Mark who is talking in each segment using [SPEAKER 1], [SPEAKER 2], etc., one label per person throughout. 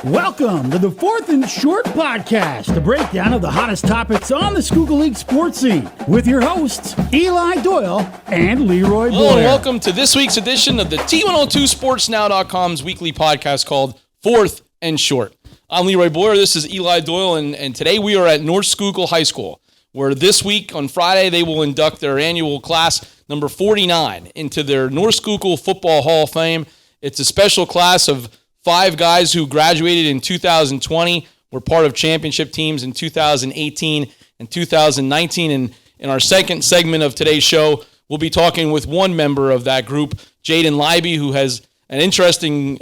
[SPEAKER 1] Welcome to the Fourth and Short podcast, a breakdown of the hottest topics on the Schuylkill League sports scene, with your hosts, Eli Doyle and Leroy Boyer.
[SPEAKER 2] Hello and welcome to this week's edition of the T102sportsnow.com's weekly podcast called Fourth and Short. I'm Leroy Boyer, this is Eli Doyle, and today we are at North Schuylkill High School, where this week on Friday they will induct their annual class number 49 into their North Schuylkill Football Hall of Fame. It's a special class of 5 guys who graduated in 2020, were part of championship teams in 2018 and 2019. And in our second segment of today's show, we'll be talking with one member of that group, Jaden Leiby, who has an interesting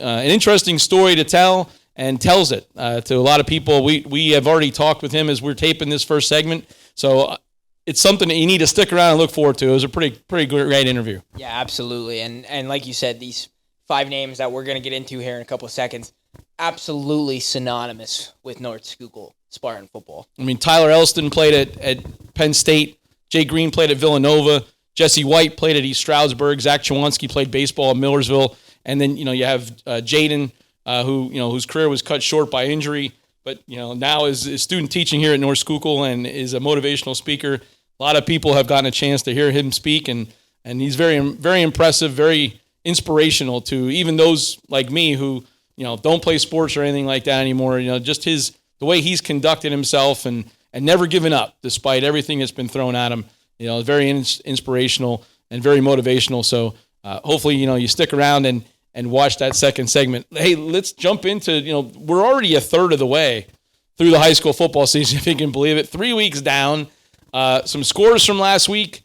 [SPEAKER 2] story to tell and tells it to a lot of people. We have already talked with him as we're taping this first segment. So it's something that you need to stick around and look forward to. It was a pretty great interview.
[SPEAKER 3] Yeah, absolutely. And like you said, these 5 names that we're going to get into here in a couple of seconds, absolutely synonymous with North Schuylkill Spartan football.
[SPEAKER 2] I mean, Tyler Elston played at Penn State. Jay Green played at Villanova. Jesse White played at East Stroudsburg. Zach Chawanski played baseball at Millersville. And then, you have Jaden, whose career was cut short by injury, but, now is student teaching here at North Schuylkill and is a motivational speaker. A lot of people have gotten a chance to hear him speak, and he's very, very impressive, very inspirational to even those like me who, don't play sports or anything like that anymore. Just the way he's conducted himself and never given up despite everything that's been thrown at him. Very inspirational and very motivational. So hopefully, you stick around and watch that second segment. Hey, let's jump into, we're already a third of the way through the high school football season, if you can believe it. 3 weeks down. Some scores from last week.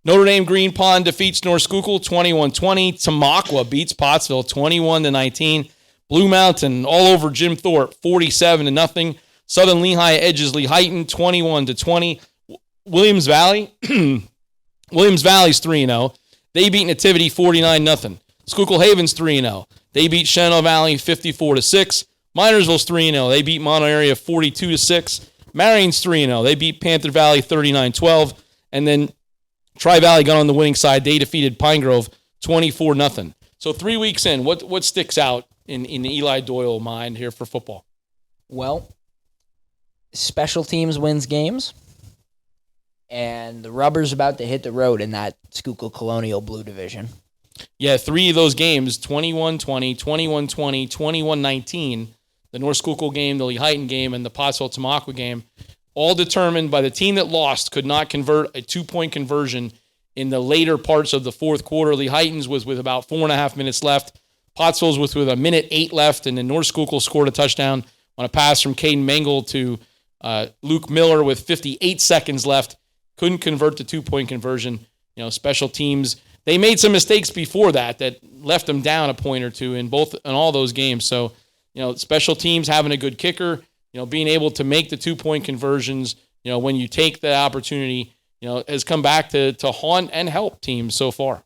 [SPEAKER 2] Notre Dame Green Pond defeats North Schuylkill 21-20. Tamaqua beats Pottsville 21-19. Blue Mountain all over Jim Thorpe 47-0. Southern Lehigh edges Lehighton 21-20. Williams Valley's 3-0. They beat Nativity 49-0. Schuylkill Haven's 3-0. They beat Shenandoah Valley 54-6. Minersville's 3-0. They beat Mono Area 42-6. Marion's 3-0. They beat Panther Valley 39-12. And then Tri-Valley got on the winning side. They defeated Pine Grove 24-0. So 3 weeks in, what sticks out in the Eli Doyle mind here for football?
[SPEAKER 3] Well, special teams wins games, and the rubber's about to hit the road in that Schuylkill Colonial Blue Division.
[SPEAKER 2] Yeah, 3 of those games, 21-20, 21-20, 21-19, the North Schuylkill game, the Lehighton game, and the Pottsville-Tamaqua game, all determined by the team that lost could not convert a 2-point conversion in the later parts of the fourth quarter. Lehighton's was with about 4.5 minutes left. Pottsville's with 1:08 left, and then North Schuylkill scored a touchdown on a pass from Caden Mengel to Luke Miller with 58 seconds left. Couldn't convert the 2-point conversion. Special teams, they made some mistakes before that left them down a point or two in all those games. So, special teams having a good kicker, being able to make the 2-point conversions, when you take the opportunity, has come back to haunt and help teams so far.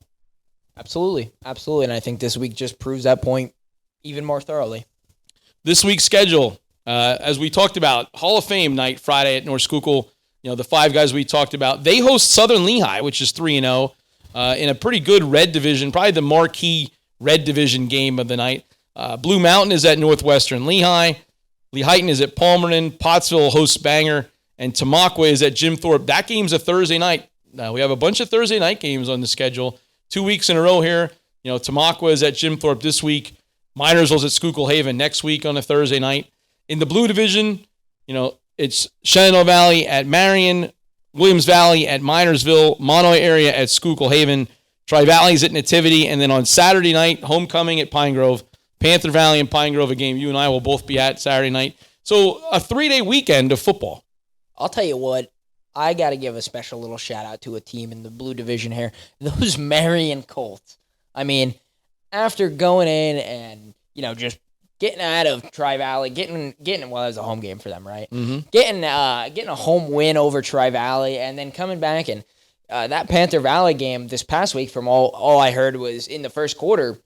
[SPEAKER 3] Absolutely. And I think this week just proves that point even more thoroughly.
[SPEAKER 2] This week's schedule, as we talked about, Hall of Fame night Friday at North Schuylkill. The 5 guys we talked about, they host Southern Lehigh, which is 3-0, in a pretty good red division, probably the marquee red division game of the night. Blue Mountain is at Northwestern Lehigh. Lehighton is at Palmerton. Pottsville hosts Bangor. And Tamaqua is at Jim Thorpe. That game's a Thursday night. We have a bunch of Thursday night games on the schedule. 2 weeks in a row here. Tamaqua is at Jim Thorpe this week. Minersville's at Schuylkill Haven next week on a Thursday night. In the Blue Division, it's Shenandoah Valley at Marion, Williams Valley at Minersville, Mono Area at Schuylkill Haven, Tri-Valley's at Nativity, and then on Saturday night, homecoming at Pine Grove. Panther Valley and Pine Grove, a game you and I will both be at Saturday night. So a 3-day weekend of football.
[SPEAKER 3] I'll tell you what, I got to give a special little shout out to a team in the Blue Division here. Those Marion Colts. I mean, after going in and, just getting out of Tri-Valley, getting well, it was a home game for them, right?
[SPEAKER 2] Mm-hmm.
[SPEAKER 3] Getting a home win over Tri-Valley, and then coming back and that Panther Valley game this past week, from all I heard, was in the first quarter,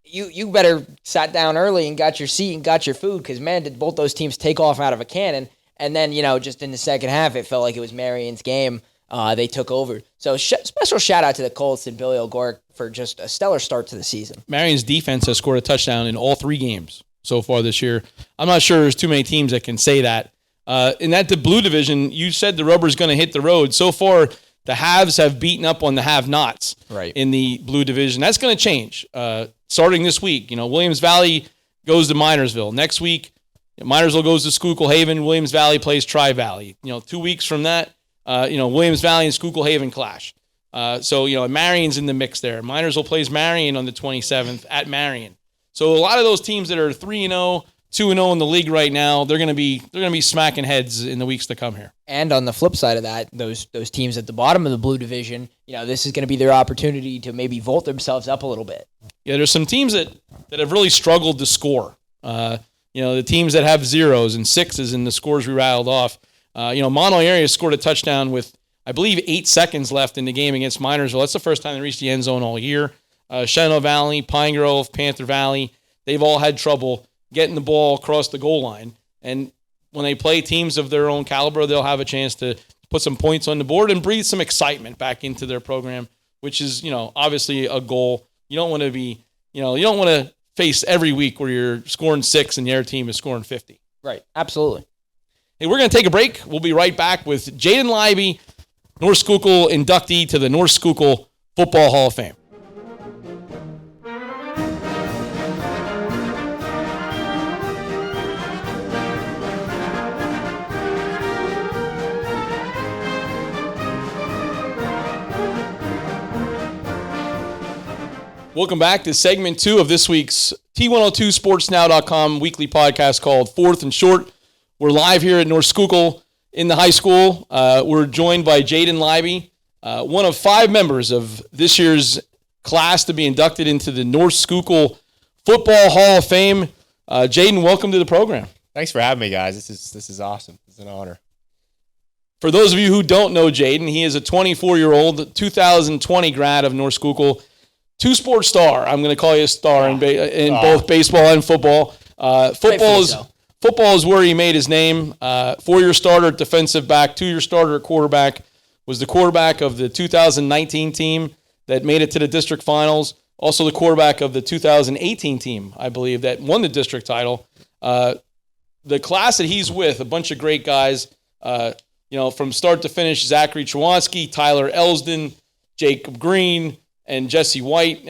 [SPEAKER 3] you better sat down early and got your seat and got your food, because, man, did both those teams take off out of a cannon. And then, just in the second half, it felt like it was Marion's game. They took over. So special shout out to the Colts and Billy O'Gork for just a stellar start to the season.
[SPEAKER 2] Marion's defense has scored a touchdown in all 3 games so far this year. I'm not sure there's too many teams that can say that. In the blue division, you said the rubber's going to hit the road. So far, the haves have beaten up on the have-nots in the blue division. That's going to change starting this week. Williams Valley goes to Minersville. Next week, Minersville goes to Schuylkill Haven. Williams Valley plays Tri-Valley. 2 weeks from that, Williams Valley and Schuylkill Haven clash. Marion's in the mix there. Minersville plays Marion on the 27th at Marion. So a lot of those teams that are 3-0, 2-0 in the league right now, they're going to be smacking heads in the weeks to come here.
[SPEAKER 3] And on the flip side of that, those teams at the bottom of the blue division, this is going to be their opportunity to maybe vault themselves up a little bit.
[SPEAKER 2] Yeah, there's some teams that have really struggled to score. The teams that have 0s and 6s in the scores we rattled off. Mono area scored a touchdown with, I believe, 8 seconds left in the game against Minersville. That's the first time they reached the end zone all year. Shenandoah Valley, Pine Grove, Panther Valley, they've all had trouble getting the ball across the goal line. And when they play teams of their own caliber, they'll have a chance to put some points on the board and breathe some excitement back into their program, which is, obviously a goal. You don't want to be, you don't want to face every week where you're scoring 6 and the other team is scoring 50.
[SPEAKER 3] Right, absolutely.
[SPEAKER 2] Hey, we're going to take a break. We'll be right back with Jaden Leiby, North Schuylkill inductee to the North Schuylkill Football Hall of Fame. Welcome back to segment 2 of this week's T102sportsnow.com weekly podcast called Fourth and Short. We're live here at North Schuylkill in the high school. We're joined by Jaden Leiby, one of 5 members of this year's class to be inducted into the North Schuylkill Football Hall of Fame. Jaden, welcome to the program.
[SPEAKER 4] Thanks for having me, guys. This is awesome. It's an honor.
[SPEAKER 2] For those of you who don't know Jaden, he is a 24-year-old, 2020 grad of North Schuylkill. 2-sport star. I'm going to call you a star in both baseball and football. Football is where he made his name. 4-year starter at defensive back, 2-year starter at quarterback. Was the quarterback of the 2019 team that made it to the district finals. Also the quarterback of the 2018 team, I believe, that won the district title. The class that he's with, a bunch of great guys. From start to finish, Zachary Chawanski, Tyler Elsden, Jacob Green, and Jesse White,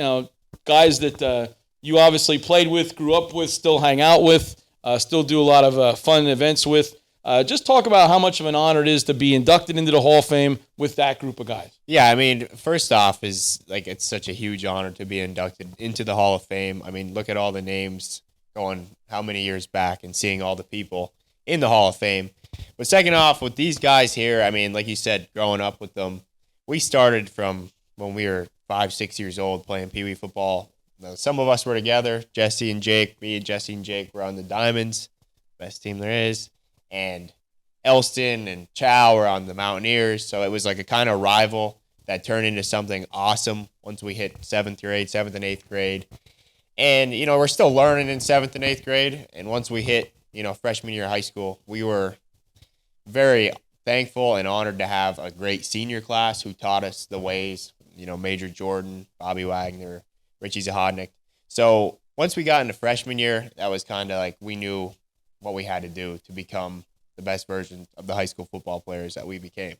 [SPEAKER 2] guys that you obviously played with, grew up with, still hang out with, still do a lot of fun events with. Just talk about how much of an honor it is to be inducted into the Hall of Fame with that group of guys.
[SPEAKER 4] Yeah, I mean, first off it's such a huge honor to be inducted into the Hall of Fame. I mean, look at all the names going how many years back and seeing all the people in the Hall of Fame. But second off, with these guys here, I mean, like you said, growing up with them, we started from when we were 5-6 years old playing Pee Wee football. Some of us were together. Jesse and Jake were on the Diamonds, best team there is. And Elston and Chow were on the Mountaineers. So it was like a kind of rival that turned into something awesome once we hit 7th and 8th grade. And, we're still learning in 7th and 8th grade. And once we hit, freshman year of high school, we were very thankful and honored to have a great senior class who taught us the ways. Major Jordan, Bobby Wagner, Richie Zahodnik. So once we got into freshman year, that was kind of like we knew what we had to do to become the best version of the high school football players that we became.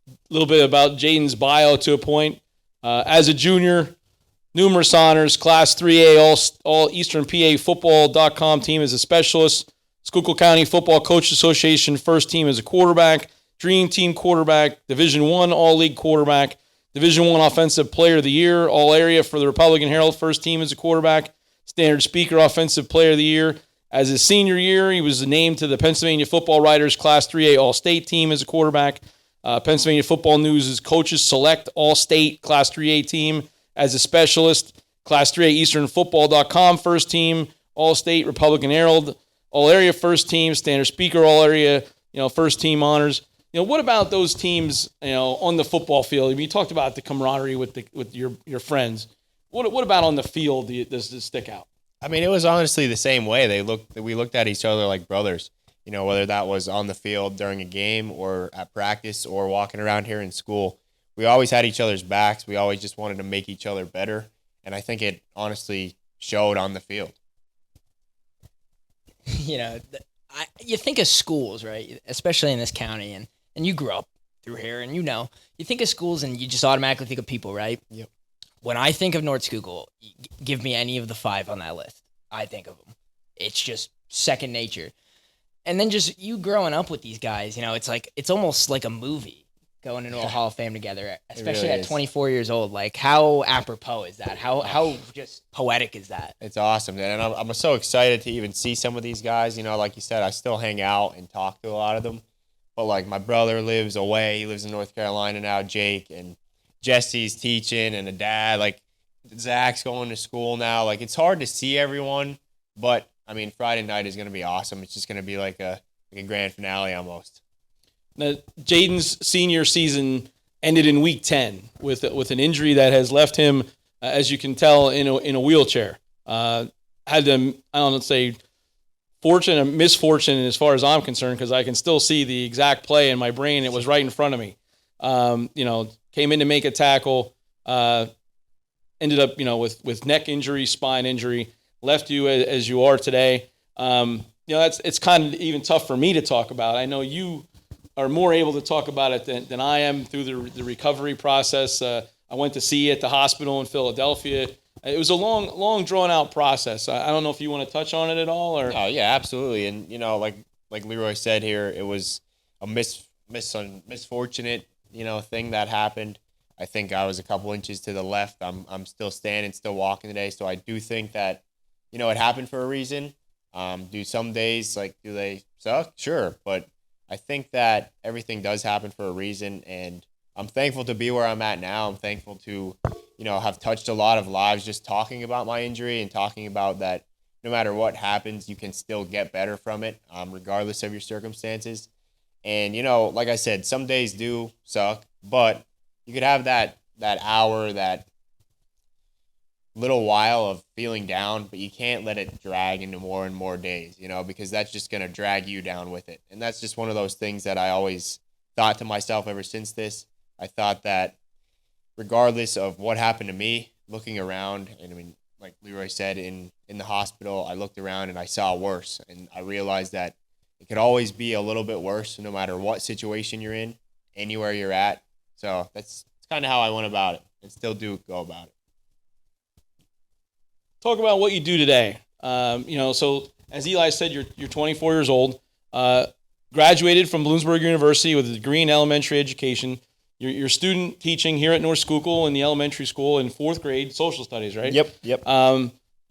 [SPEAKER 2] A little bit about Jaden's bio to a point. As a junior, numerous honors, Class 3A, all Eastern PA Football.com team as a specialist, Schuylkill County Football Coach Association first team as a quarterback, Dream Team quarterback, Division I All-League quarterback, Division I Offensive Player of the Year, All-Area for the Republican Herald, first team as a quarterback, Standard Speaker Offensive Player of the Year. As his senior year, he was named to the Pennsylvania Football Writers Class 3A All-State team as a quarterback. Pennsylvania Football News' Coaches Select All-State Class 3A team as a specialist. Class 3A EasternFootball.com first team, All-State Republican Herald, All-Area first team, Standard Speaker All-Area, first team honors. What about those teams, on the football field? I mean, you talked about the camaraderie with your friends. What about on the field does this stick out?
[SPEAKER 4] I mean, it was honestly the same way. We looked at each other like brothers. Whether that was on the field during a game or at practice or walking around here in school, we always had each other's backs. We always just wanted to make each other better, and I think it honestly showed on the field.
[SPEAKER 3] You think of schools, right? Especially in this county, and you grew up through here, and you think of schools and you just automatically think of people, right?
[SPEAKER 4] Yep.
[SPEAKER 3] When I think of North Schuylkill, give me any of the 5 on that list. I think of them. It's just second nature. And then just you growing up with these guys, it's almost like a movie going into a Hall of Fame together, especially
[SPEAKER 4] really
[SPEAKER 3] at 24 years old. Like, how apropos is that? How just poetic is that?
[SPEAKER 4] It's awesome, man. And I'm so excited to even see some of these guys. Like you said, I still hang out and talk to a lot of them. But, like, my brother lives away. He lives in North Carolina now, Jake. And Jesse's teaching and a dad. Like, Zach's going to school now. Like, it's hard to see everyone. But, I mean, Friday night is going to be awesome. It's just going to be like a grand finale almost.
[SPEAKER 2] Now, Jaden's senior season ended in week 10 with an injury that has left him, as you can tell, in a wheelchair. Had them, I don't know, say fortune or misfortune as far as I'm concerned, because I can still see the exact play in my brain. It was right in front of me. Came in to make a tackle, ended up, with neck injury, spine injury, left you as you are today. It's kind of even tough for me to talk about. I know you are more able to talk about it than I am through the recovery process. I went to see you at the hospital in Philadelphia. It was a long drawn out process. I don't know if you want to touch on it at all, or.
[SPEAKER 4] Oh yeah, absolutely. And like Leroy said here, it was a misfortunate thing that happened. I think I was a couple inches to the left. I'm still standing, still walking today. So I do think that it happened for a reason. Do some days do they suck? Sure, but I think that everything does happen for a reason, and I'm thankful to be where I'm at now. I'm thankful to have touched a lot of lives just talking about my injury and talking about that no matter what happens, you can still get better from it, regardless of your circumstances. And, like I said, some days do suck, but you could have that hour, that little while of feeling down, but you can't let it drag into more and more days, because that's just going to drag you down with it. And that's just one of those things that I always thought to myself ever since this. I thought that regardless of what happened to me, looking around, and I mean, like Leroy said, in the hospital, I looked around and I saw worse. And I realized that it could always be a little bit worse no matter what situation you're in, anywhere you're at. So that's kind of how I went about it and still do go about it.
[SPEAKER 2] Talk about what you do today. So as Eli said, you're 24 years old, graduated from Bloomsburg University with a degree in elementary education. You're student teaching here at North Schuylkill in the elementary school in 4th grade, social studies, right?
[SPEAKER 4] Yep.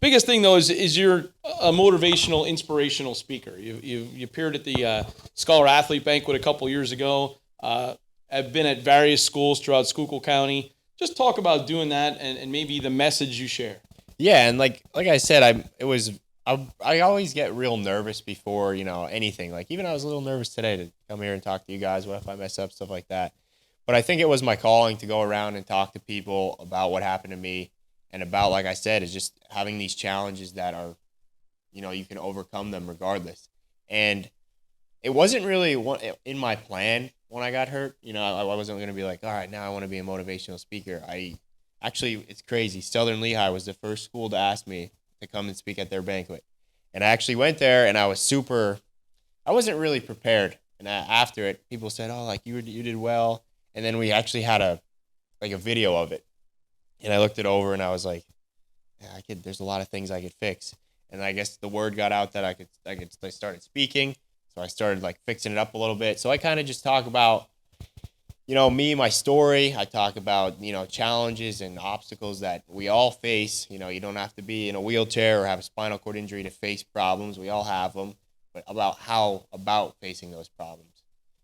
[SPEAKER 2] Biggest thing though is you're a motivational, inspirational speaker. You appeared at the Scholar Athlete Banquet a couple years ago. Have been at various schools throughout Schuylkill County. Just talk about doing that and maybe the message you share.
[SPEAKER 4] Yeah, and like I said, I always get real nervous before anything. Like even I was a little nervous today to come here and talk to you guys. What if I mess up, stuff like that? But I think it was my calling to go around and talk to people about what happened to me, and about, like I said, is just having these challenges that are, you can overcome them regardless. And it wasn't really in my plan when I got hurt. I wasn't going to be like, all right, now I want to be a motivational speaker. It's crazy. Southern Lehigh was the first school to ask me to come and speak at their banquet. And I actually went there, and I wasn't really prepared. And after it, people said, oh, like you did well. And then we actually had a video of it. And I looked it over and I was like, yeah, there's a lot of things I could fix. And I guess the word got out that I started speaking. So I started fixing it up a little bit. So I kind of just talk about, me, my story. I talk about, challenges and obstacles that we all face. You don't have to be in a wheelchair or have a spinal cord injury to face problems. We all have them, but about facing those problems.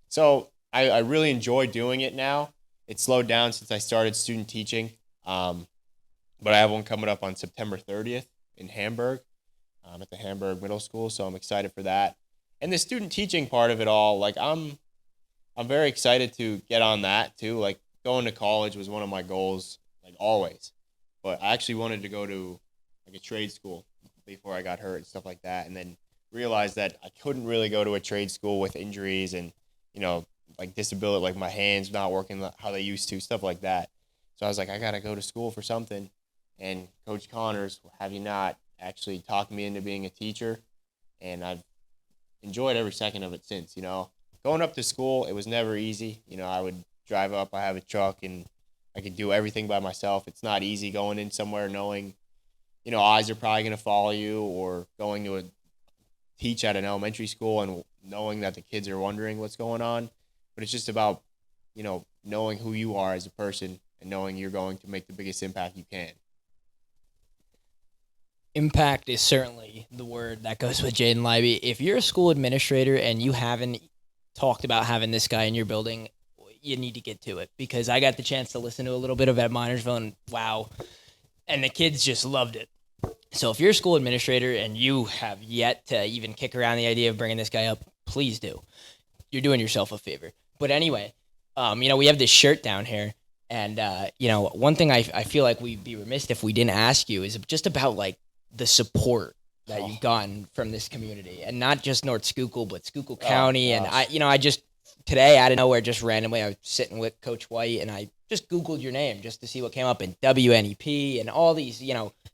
[SPEAKER 4] So I really enjoy doing it now. It's slowed down since I started student teaching. But I have one coming up on September 30th in Hamburg, at the Hamburg Middle School. So I'm excited for that. And the student teaching part of it all, I'm very excited to get on that too. Going to college was one of my goals, always. But I actually wanted to go to a trade school before I got hurt and stuff like that. And then realized that I couldn't really go to a trade school with injuries and, disability, my hands not working how they used to, stuff like that. So I was like, I got to go to school for something. And Coach Connors, have you not, actually talked me into being a teacher. And I've enjoyed every second of it since, Going up to school, it was never easy. I would drive up, I have a truck, and I could do everything by myself. It's not easy going in somewhere knowing, eyes are probably going to follow you, or going to teach at an elementary school and knowing that the kids are wondering what's going on. But it's just about, knowing who you are as a person and knowing you're going to make the biggest impact you can.
[SPEAKER 3] Impact is certainly the word that goes with Jaden Leiby. If you're a school administrator and you haven't talked about having this guy in your building, you need to get to it, because I got the chance to listen to a little bit of Ed Minersville, and wow, and the kids just loved it. So if you're a school administrator and you have yet to even kick around the idea of bringing this guy up, please do. You're doing yourself a favor. But anyway, we have this shirt down here, and one thing I feel like we'd be remiss if we didn't ask you is just about like the support that you've gotten from this community, and not just North Schuylkill, but Schuylkill County. And I just today out of nowhere, just randomly, I was sitting with Coach White, and I just Googled your name just to see what came up in WNEP and all these,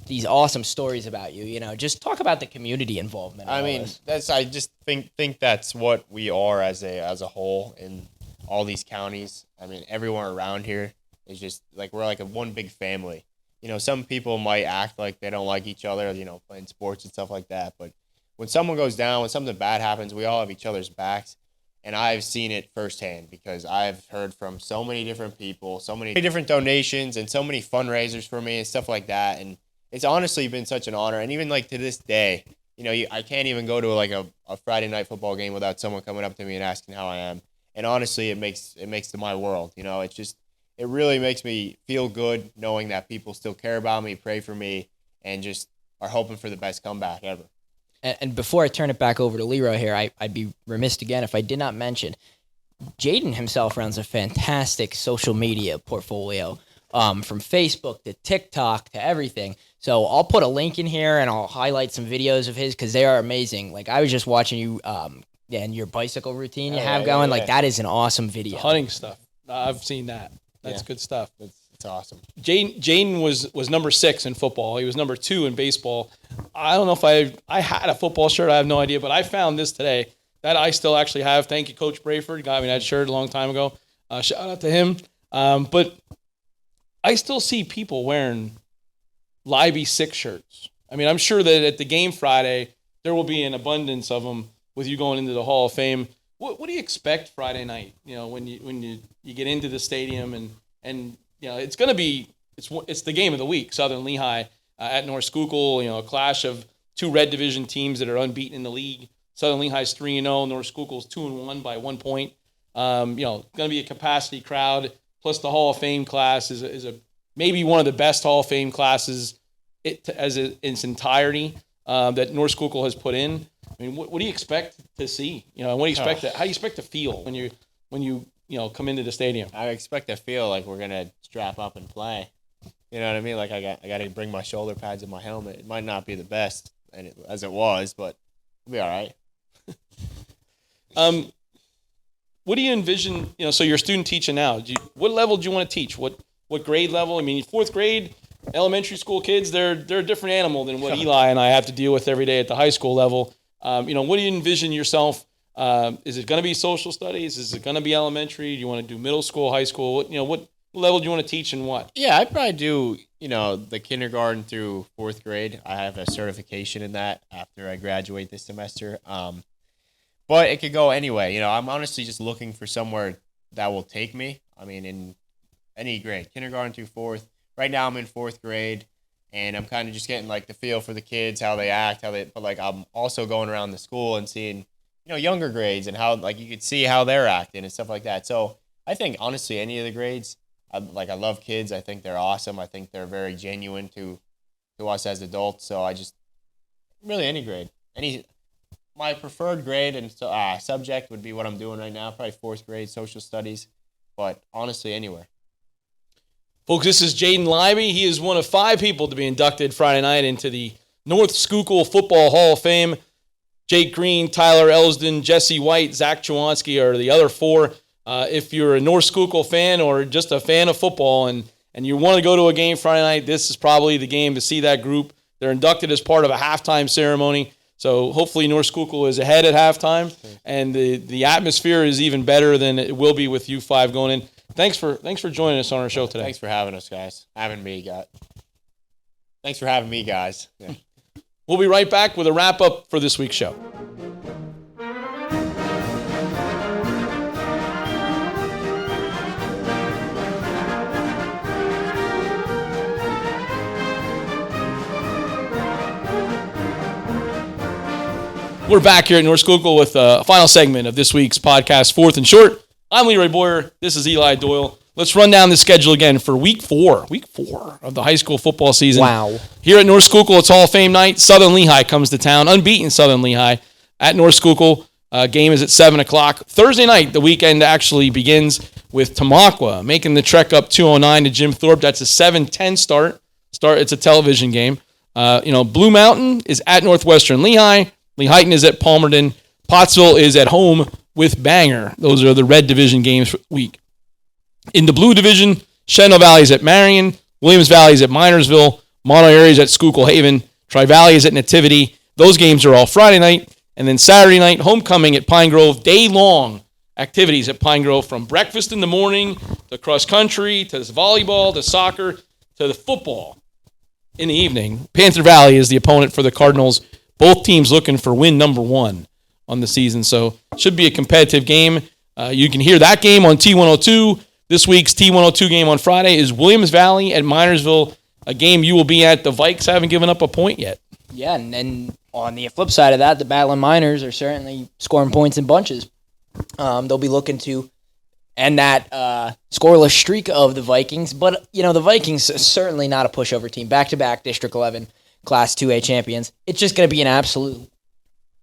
[SPEAKER 3] these awesome stories about you. Just talk about the community involvement.
[SPEAKER 4] I just think that's what we are as a whole in all these counties. I mean, everyone around here is just like, we're like a one big family. Some people might act like they don't like each other, playing sports and stuff like that. But when someone goes down, when something bad happens, we all have each other's backs. And I've seen it firsthand, because I've heard from so many different people, so many different donations, and so many fundraisers for me and stuff like that. And it's honestly been such an honor. And even like to this day, I can't even go to like a Friday night football game without someone coming up to me and asking how I am. And honestly, it makes my world. It really makes me feel good knowing that people still care about me, pray for me, and just are hoping for the best comeback ever.
[SPEAKER 3] And before I turn it back over to Leroy here, I'd be remiss again if I did not mention Jaden himself runs a fantastic social media portfolio, from Facebook to TikTok to everything. So I'll put a link in here, and I'll highlight some videos of his, because they are amazing. Like, I was just watching you and your bicycle routine you have going. Like, that is an awesome video.
[SPEAKER 2] Hunting stuff. I've seen that. That's good stuff.
[SPEAKER 4] It's awesome.
[SPEAKER 2] Jaden was number 6 in football. He was number 2 in baseball. I don't know if I had a football shirt. I have no idea, but I found this today that I still actually have. Thank you, Coach Brayford. Got me that shirt a long time ago. Shout out to him. But I still see people wearing Leiby 6 shirts. I mean, I'm sure that at the game Friday, there will be an abundance of them with you going into the Hall of Fame. What do you expect Friday night? When you get into the stadium, and it's going to be it's the game of the week. Southern Lehigh at North Schuylkill. A clash of 2 Red Division teams that are unbeaten in the league. Southern Lehigh's 3-0. North Schuylkill's 2-1 by 1 point. Going to be a capacity crowd. Plus the Hall of Fame class is a maybe one of the best Hall of Fame classes in its entirety that North Schuylkill has put in. I mean, what do you expect to see? What do you expect? How do you expect to feel when you come into the stadium?
[SPEAKER 4] I expect to feel like we're gonna strap up and play. You know what I mean? Like, I got to bring my shoulder pads and my helmet. It might not be the best as it was, but it'll be all right.
[SPEAKER 2] What do you envision? So you're a student teaching now. What level do you want to teach? What grade level? I mean, 4th grade, elementary school kids, they're a different animal than what Eli and I have to deal with every day at the high school level. What do you envision yourself? Is it going to be social studies? Is it going to be elementary? Do you want to do middle school, high school? What level do you want to teach and what?
[SPEAKER 4] Yeah, I'd probably do, the kindergarten through 4th grade. I have a certification in that after I graduate this semester. But it could go anyway. I'm honestly just looking for somewhere that will take me. I mean, in any grade, kindergarten through 4th. Right now I'm in 4th grade. And I'm kind of just getting like the feel for the kids, how they act, but like I'm also going around the school and seeing, younger grades and how like you could see how they're acting and stuff like that. So I think honestly, any of the grades, I love kids. I think they're awesome. I think they're very genuine to us as adults. So I just really any grade, my preferred grade and subject would be what I'm doing right now, probably 4th grade social studies, but honestly anywhere.
[SPEAKER 2] Folks, this is Jaden Leiby. He is one of 5 people to be inducted Friday night into the North Schuylkill Football Hall of Fame. Jake Green, Tyler Elsden, Jesse White, Zach Chawanski are the other 4. If you're a North Schuylkill fan or just a fan of football and you want to go to a game Friday night, this is probably the game to see that group. They're inducted as part of a halftime ceremony. So hopefully North Schuylkill is ahead at halftime, and the atmosphere is even better than it will be with U5 going in. Thanks for joining us on our show today.
[SPEAKER 4] Thanks for having us, guys. Thanks for having me, guys. Yeah.
[SPEAKER 2] We'll be right back with a wrap-up for this week's show. We're back here at North Schuylkill with a final segment of this week's podcast, Fourth and Short. I'm Leroy Boyer. This is Eli Doyle. Let's run down the schedule again for week four of the high school football season.
[SPEAKER 3] Wow.
[SPEAKER 2] Here at North Schuylkill, it's Hall of Fame night. Southern Lehigh comes to town, unbeaten Southern Lehigh at North Schuylkill. Game is at 7 o'clock. Thursday night, the weekend actually begins with Tamaqua making the trek up 209 to Jim Thorpe. That's a 7:10 start. It's a television game. Blue Mountain is at Northwestern Lehigh. Lehighton is at Palmerton. Pottsville is at home with Bangor. Those are the red division games for the week. In the blue division, Shenandoah Valley is at Marion. Williams Valley is at Minersville. Mono Area is at Schuylkill Haven. Tri-Valley is at Nativity. Those games are all Friday night. And then Saturday night, homecoming at Pine Grove. Day-long activities at Pine Grove, from breakfast in the morning to cross-country to volleyball to soccer to the football in the evening. Panther Valley is the opponent for the Cardinals. Both teams looking for win number 1 on the season. So should be a competitive game. You can hear that game on T102. This week's T102 game on Friday is Williams Valley at Minersville, a game you will be at. The Vikes haven't given up a point yet.
[SPEAKER 3] Yeah, and then on the flip side of that, the Battling Miners are certainly scoring points in bunches. They'll be looking to end that scoreless streak of the Vikings. But, the Vikings are certainly not a pushover team. Back-to-back District 11 Class 2A champions. It's just going to be an absolute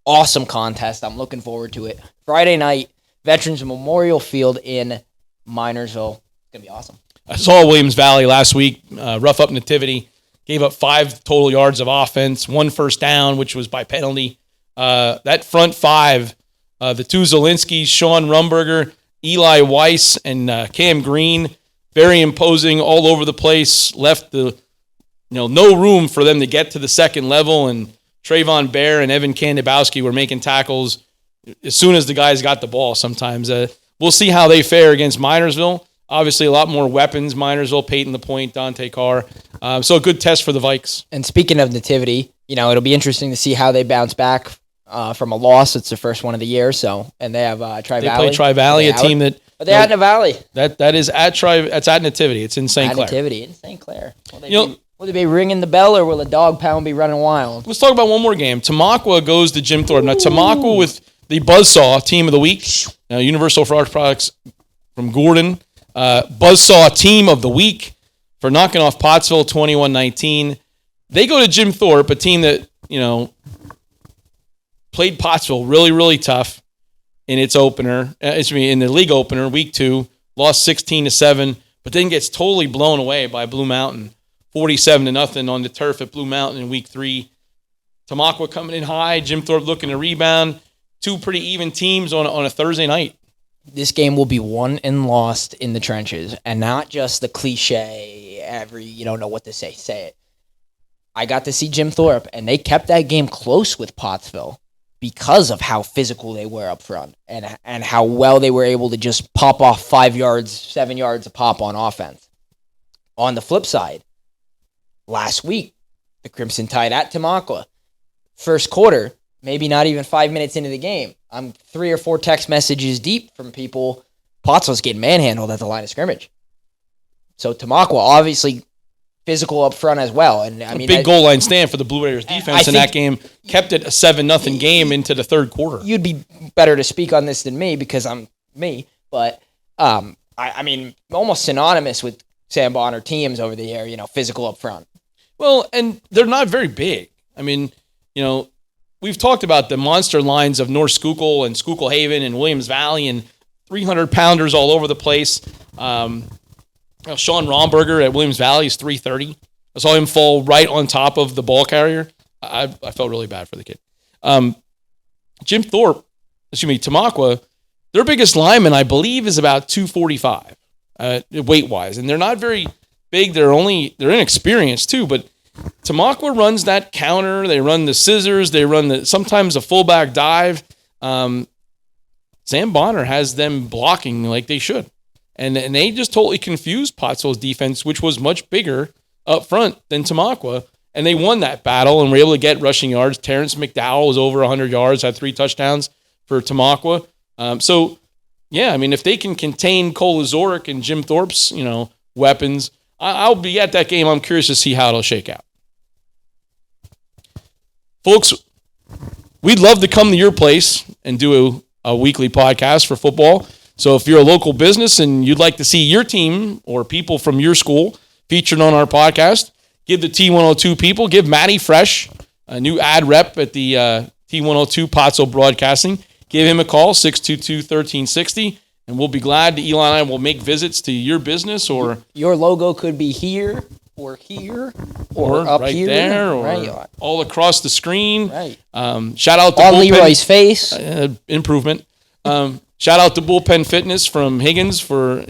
[SPEAKER 3] awesome contest. I'm looking forward to it. Friday night, Veterans Memorial Field in Minersville. It's going to be awesome.
[SPEAKER 2] I saw Williams Valley last week, rough up Nativity, gave up 5 total yards of offense, 1 first down, which was by penalty. That front 5, the 2 Zielinskis, Sean Rumberger, Eli Weiss, and Cam Green, very imposing all over the place, left no room for them to get to the second level, and Trayvon Bear and Evan Kandabowski were making tackles as soon as the guys got the ball sometimes. We'll see how they fare against Minersville. Obviously, a lot more weapons. Minersville, Peyton LaPointe, Dante Carr. So a good test for the Vikes.
[SPEAKER 3] And speaking of Nativity, it'll be interesting to see how they bounce back from a loss. It's their first one of the year. And they have Tri-Valley.
[SPEAKER 2] They play Tri-Valley, a team that...
[SPEAKER 3] But they're out in the Valley.
[SPEAKER 2] That is that's at Nativity. It's in St. Clair.
[SPEAKER 3] Nativity in St. Clair. Will they be ringing the bell, or will the dog pound be running wild?
[SPEAKER 2] Let's talk about one more game. Tamaqua goes to Jim Thorpe. Now, Tamaqua with the Buzzsaw Team of the Week. Universal Forage Products from Gordon. Buzzsaw Team of the Week for knocking off Pottsville 21-19. They go to Jim Thorpe, a team that, played Pottsville really, really tough in its opener. In the league opener, week 2, lost 16-7, but then gets totally blown away by Blue Mountain. 47-0 on the turf at Blue Mountain in week 3. Tamaqua coming in high. Jim Thorpe looking to rebound. 2 pretty even teams on a Thursday night.
[SPEAKER 3] This game will be won and lost in the trenches, and not just the cliche, you don't know what to say it. I got to see Jim Thorpe, and they kept that game close with Pottsville because of how physical they were up front and how well they were able to just pop off 5 yards, 7 yards a pop on offense. On the flip side, last week, the Crimson Tide at Tamaqua, first quarter, maybe not even 5 minutes into the game, I'm 3 or 4 text messages deep from people. Pottsville's getting manhandled at the line of scrimmage. So Tamaqua, obviously physical up front as well. And
[SPEAKER 2] big goal line stand for the Blue Raiders defense in that game. Kept it a 7-0 game into the third quarter.
[SPEAKER 3] You'd be better to speak on this than me because I'm me. But, almost synonymous with Sam Bonner teams over the year, physical up front.
[SPEAKER 2] Well, and they're not very big. We've talked about the monster lines of North Schuylkill and Schuylkill Haven and Williams Valley and 300-pounders all over the place. Sean Romberger at Williams Valley is 330. I saw him fall right on top of the ball carrier. I felt really bad for the kid. Tamaqua, their biggest lineman, I believe, is about 245 weight-wise. And they're not very big. They're inexperienced, too. But Tamaqua runs that counter. They run the scissors. They run sometimes a fullback dive. Sam Bonner has them blocking like they should. And they just totally confused Pottsville's defense, which was much bigger up front than Tamaqua. And they won that battle and were able to get rushing yards. Terrence McDowell was over 100 yards, had 3 touchdowns for Tamaqua. If they can contain Cole Azoric and Jim Thorpe's, weapons, I'll be at that game. I'm curious to see how it'll shake out. Folks, we'd love to come to your place and do a weekly podcast for football. So if you're a local business and you'd like to see your team or people from your school featured on our podcast, give the T102 people, give Matty Fresh, a new ad rep at the T102 Pottsville Broadcasting, give him a call, 622-1360, and we'll be glad to, Eli and I will make visits to your business or...
[SPEAKER 3] Your logo could be here or up
[SPEAKER 2] right
[SPEAKER 3] here.
[SPEAKER 2] There or all across the screen.
[SPEAKER 3] Right.
[SPEAKER 2] Shout out to
[SPEAKER 3] on
[SPEAKER 2] Bullpen.
[SPEAKER 3] Leroy's face.
[SPEAKER 2] Improvement. Shout out to Bullpen Fitness from Higgins for,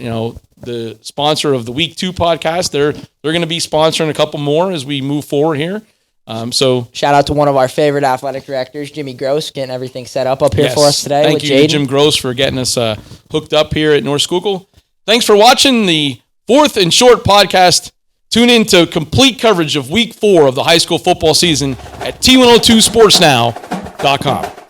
[SPEAKER 2] the sponsor of the Week 2 podcast. They're going to be sponsoring a couple more as we move forward here.
[SPEAKER 3] Shout out to one of our favorite athletic directors, Jimmy Gross, getting everything set up here for us today.
[SPEAKER 2] Thank you to Jim Gross for getting us hooked up here at North Schuylkill. Thanks for watching the 4th and Short podcast. Tune in to complete coverage of Week 4 of the high school football season at T102sportsnow.com.